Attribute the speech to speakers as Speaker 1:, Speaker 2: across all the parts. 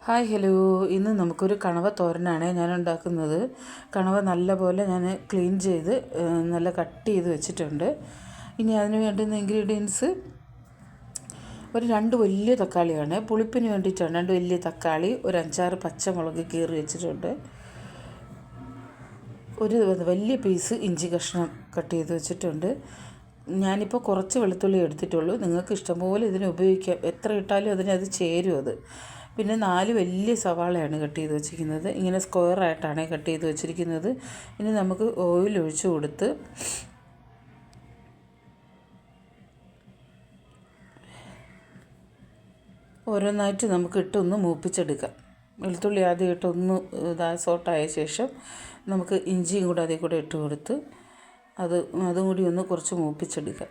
Speaker 1: Hi hello. ഇന്ന് നമുക്കൊരു കണവ തോരനാണ് ഞാൻ ഉണ്ടാക്കുന്നത്. കണവ നല്ലപോലെ ഞാൻ ക്ലീൻ ചെയ്ത് നല്ല കട്ട് ചെയ്ത് വെച്ചിട്ടുണ്ട്. ഇനി അതിന് വേണ്ടുന്ന ഇൻഗ്രീഡിയൻസ് ഒരു 2 വലിയ തക്കാളിയാണ്. പുളിപ്പിന് വേണ്ടിയിട്ടാണ് 2 വലിയ തക്കാളി, ഒരു 5-6 പച്ചമുളക് കീറി വെച്ചിട്ടുണ്ട്, ഒരു വലിയ പീസ് ഇഞ്ചി കഷ്ണം കട്ട് ചെയ്ത് വെച്ചിട്ടുണ്ട്. ഞാനിപ്പോൾ കുറച്ച് വെളുത്തുള്ളി എടുത്തിട്ടുള്ളൂ. നിങ്ങൾക്ക് ഇഷ്ടംപോലെ ഇതിന് ഉപയോഗിക്കാം, എത്ര ഇട്ടാലും അതിനത് ചേരും അത്. പിന്നെ 4 വലിയ സവാളയാണ് കട്ട് ചെയ്ത് വെച്ചിരിക്കുന്നത്. ഇങ്ങനെ സ്ക്വയറായിട്ടാണ് കട്ട് ചെയ്ത് വെച്ചിരിക്കുന്നത്. ഇനി നമുക്ക് ഓയിൽ ഒഴിച്ച് കൊടുത്ത് ഓരോന്നായിട്ട് നമുക്ക് ഇട്ടൊന്ന് മൂപ്പിച്ചെടുക്കാം. വെളുത്തുള്ളി ആദ്യം ഇട്ടൊന്ന് സോട്ടായ ശേഷം നമുക്ക് ഇഞ്ചിയും കൂടെ അതിൽ കൂടെ ഇട്ട് കൊടുത്ത് അതും കൂടി ഒന്ന് കുറച്ച് മൂപ്പിച്ചെടുക്കാം.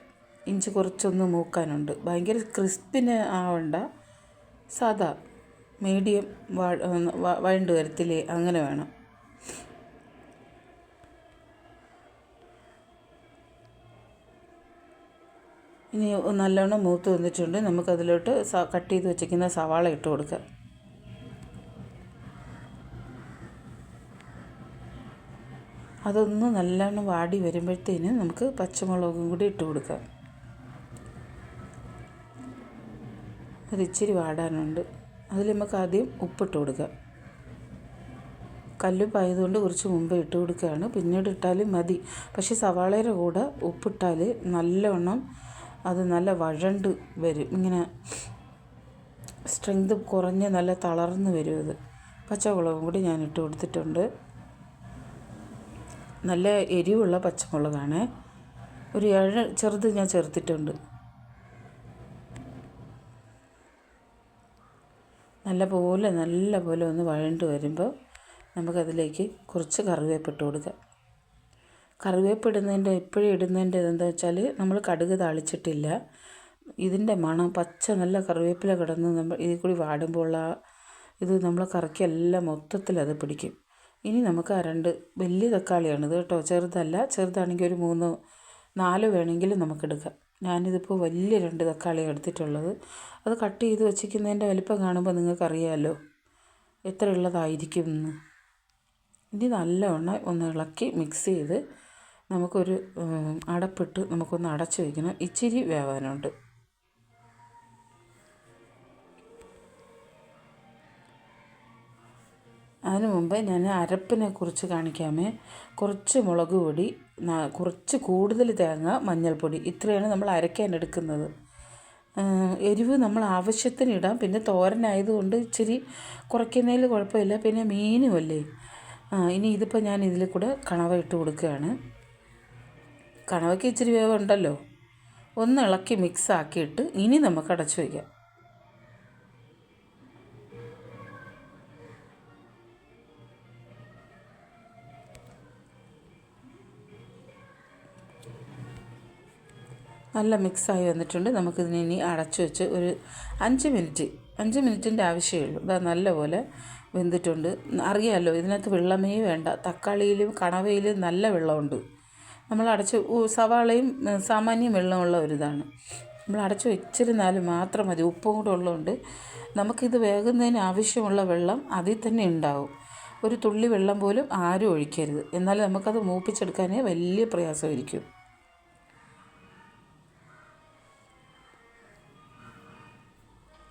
Speaker 1: ഇഞ്ചി കുറച്ചൊന്ന് മൂക്കാനുണ്ട്, ഭയങ്കര ക്രിസ്പിന് ആവണ്ട, സാധാ മീഡിയം വഴണ്ട് വരത്തില്ലേ അങ്ങനെ വേണം. ഇനി നല്ലോണം മൂത്ത് വന്നിട്ടുണ്ട്. നമുക്കതിലോട്ട് കട്ട് ചെയ്ത് വെച്ചിരിക്കുന്ന സവാള ഇട്ട് കൊടുക്കാം. അതൊന്ന് നല്ലോണം വാടി വരുമ്പോഴത്തേന് നമുക്ക് പച്ചമുളകും കൂടി ഇട്ട് കൊടുക്കാം. അതിച്ചിരി വാടാനുണ്ട്. അതിൽ നമുക്ക് ആദ്യം ഉപ്പിട്ട് കൊടുക്കാം. കല്ലുപ്പായതുകൊണ്ട് കുറച്ച് മുമ്പ് ഇട്ട് കൊടുക്കുകയാണ്, പിന്നീട് ഇട്ടാലും മതി. പക്ഷേ സവാളയുടെ കൂടെ ഉപ്പിട്ടാൽ നല്ലവണ്ണം അത് നല്ല വഴണ്ട് വരും, ഇങ്ങനെ സ്ട്രെങ്ത് കുറഞ്ഞ് നല്ല തളർന്ന് വരും അത്. പച്ചമുളകും കൂടി ഞാൻ ഇട്ട് കൊടുത്തിട്ടുണ്ട്. നല്ല എരിവുള്ള പച്ചമുളകാണ്, ഒരു 7 ചെറുത് ഞാൻ ചേർത്തിട്ടുണ്ട്. നല്ല പോലെ ഒന്ന് വഴണ്ട് വരുമ്പോൾ നമുക്കതിലേക്ക് കുറച്ച് കറിവേപ്പിട്ട് കൊടുക്കാം. കറിവേപ്പ് എപ്പോഴും ഇടുന്നതിൻ്റെ എന്താ വെച്ചാൽ നമ്മൾ കടുക് താളിച്ചിട്ടില്ല. ഇതിൻ്റെ മണം നല്ല കറിവേപ്പില കിടന്ന് നമ്മൾ ഇതിൽ കൂടി വാടുമ്പോൾ ഇത് നമ്മളെ കറിക്കെല്ലാം മൊത്തത്തിൽ അത് പിടിക്കും. ഇനി നമുക്ക് 2 വലിയ തക്കാളിയാണിത് കേട്ടോ, ചെറുതല്ല. ചെറുതാണെങ്കിൽ ഒരു 3-4 വേണമെങ്കിലും നമുക്കെടുക്കാം. ഞാനിതിപ്പോൾ വലിയ 2 തക്കാളിയാണ് എടുത്തിട്ടുള്ളത്. അത് കട്ട് ചെയ്ത് വച്ചിരിക്കുന്നതിൻ്റെ വലിപ്പം കാണുമ്പോൾ നിങ്ങൾക്കറിയാമല്ലോ എത്ര ഉള്ളതായിരിക്കും എന്ന്. ഇനി നല്ലവണ്ണം ഒന്ന് ഇളക്കി മിക്സ് ചെയ്ത് നമുക്കൊരു അടപ്പിട്ട് നമുക്കൊന്ന് അടച്ച് വയ്ക്കണം. ഇച്ചിരി വേവാനുണ്ട്. അതിനു മുമ്പ് ഞാൻ അരപ്പിനെ കുറിച്ച് കാണിക്കാമേ. കുറച്ച് മുളക് പൊടി, കുറച്ച് കൂടുതൽ തേങ്ങ, മഞ്ഞൾപ്പൊടി, ഇത്രയാണ് നമ്മൾ അരയ്ക്കാൻ എടുക്കുന്നത്. എരിവ് നമ്മൾ ആവശ്യത്തിന് ഇടാം. പിന്നെ തോരനായതുകൊണ്ട് ഇച്ചിരി കുറയ്ക്കുന്നതിൽ കുഴപ്പമില്ല. പിന്നെ മീനുമല്ലേ. ഇനി ഇതിപ്പോൾ ഞാൻ ഇതിൽ കൂടെ കണവ ഇട്ട് കൊടുക്കുകയാണ്. കണവയ്ക്ക് ഇച്ചിരി വേവുണ്ടല്ലോ. ഒന്ന് ഇളക്കി മിക്സ് ആക്കിയിട്ട് ഇനി നമുക്ക് അടച്ചു വയ്ക്കാം. നല്ല മിക്സായി വന്നിട്ടുണ്ട്. നമുക്കിതിനെ ഇനി അടച്ചു വെച്ച് ഒരു 5 മിനിറ്റിൻ്റെ ആവശ്യമേ ഉള്ളൂ. ഇതാ നല്ലപോലെ വെന്തിട്ടുണ്ട്. അറിയാമല്ലോ ഇതിനകത്ത് വെള്ളമേ വേണ്ട. തക്കാളിയിലും കണവയിലും നല്ല വെള്ളമുണ്ട്. നമ്മൾ സവാളയും സാമാന്യം വെള്ളമുള്ള ഒരിതാണ്. നമ്മൾ അടച്ചു വെച്ചിരുന്നാലും മാത്രം മതി. ഉപ്പും കൂടെ ഉള്ളതുകൊണ്ട് നമുക്കിത് വേകുന്നതിന് ആവശ്യമുള്ള വെള്ളം അതിൽ തന്നെ ഉണ്ടാവും. ഒരു തുള്ളി വെള്ളം പോലും ആരും ഒഴിക്കരുത്. എന്നാലും നമുക്കത് മൂപ്പിച്ചെടുക്കാൻ വലിയ പ്രയാസമായിരിക്കും.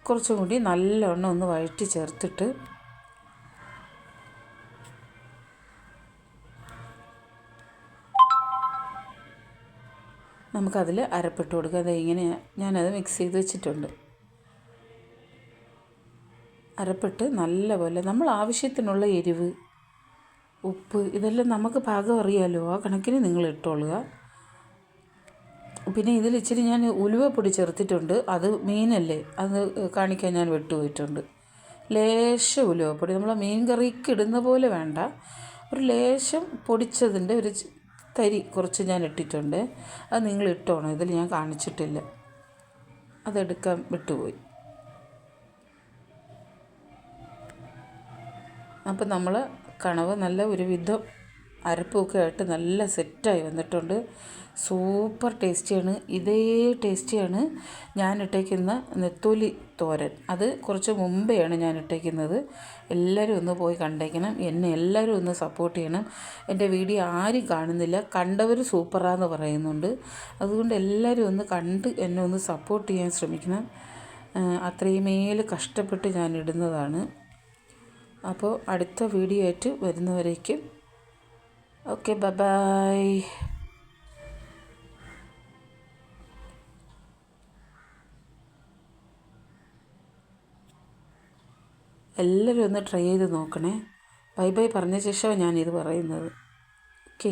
Speaker 1: കുറച്ചും കൂടി നല്ലവണ്ണം ഒന്ന് വഴറ്റി ചേർത്തിട്ട് നമുക്കതിൽ അരപ്പിട്ട് കൊടുക്കുക. അത് ഇങ്ങനെ ഞാനത് മിക്സ് ചെയ്ത് വെച്ചിട്ടുണ്ട്. അരപ്പിട്ട് നല്ലപോലെ നമ്മൾ ആവശ്യത്തിനുള്ള എരിവ്, ഉപ്പ് ഇതെല്ലാം നമുക്ക് പാകം അറിയാമല്ലോ, ആ കണക്കിന് നിങ്ങൾ ഇട്ടോളുക. പിന്നെ ഇതിൽ ഇച്ചിരി ഞാൻ ഉലുവപ്പൊടി ചേർത്തിട്ടുണ്ട്. അത് മീനല്ലേ, അത് കാണിക്കാൻ ഞാൻ വിട്ടുപോയിട്ടുണ്ട്. ലേശം ഉലുവപ്പൊടി, നമ്മൾ മീൻ കറിക്ക് ഇടുന്ന പോലെ വേണ്ട, ഒരു ലേശം പൊടിച്ചതിൻ്റെ ഒരു തരി കുറച്ച് ഞാൻ ഇട്ടിട്ടുണ്ട്. അത് നിങ്ങൾ ഇട്ടോണം, ഇതിൽ ഞാൻ കാണിച്ചിട്ടില്ല, അതെടുക്കാൻ വിട്ടുപോയി. അപ്പം നമ്മൾ കണവ നല്ല ഒരുവിധം അരപ്പൊക്കെ ആയിട്ട് നല്ല സെറ്റായി വന്നിട്ടുണ്ട്. സൂപ്പർ ടേസ്റ്റിയാണ്. ഇതേ ടേസ്റ്റിയാണ് ഞാൻ ഇട്ടേക്കുന്ന നെത്തോലി തോരൻ. അത് കുറച്ച് മുമ്പെയാണ് ഞാൻ ഇട്ടേക്കുന്നത്. എല്ലാവരും ഒന്ന് പോയി കണ്ടേക്കണം. എന്നെ എല്ലാവരും ഒന്ന് സപ്പോർട്ട് ചെയ്യണം. എൻ്റെ വീഡിയോ ആരും കാണുന്നില്ല, കണ്ടവർ സൂപ്പറാന്ന് പറയുന്നുണ്ട്. അതുകൊണ്ട് എല്ലാവരും ഒന്ന് കണ്ട് എന്നെ ഒന്ന് സപ്പോർട്ട് ചെയ്യാൻ ശ്രമിക്കണം. അത്രയുമേൽ കഷ്ടപ്പെട്ട് ഞാൻ ഇടുന്നതാണ്. അപ്പോൾ അടുത്ത വീഡിയോ ആയിട്ട് വരുന്നവരേക്കും ഓക്കെ, ബൈ. എല്ലാവരും ഒന്ന് ട്രൈ ചെയ്ത് നോക്കണേ. ബൈ ബൈ പറഞ്ഞ ശേഷമാണ് ഞാനിത് പറയുന്നത്. ഓക്കേ.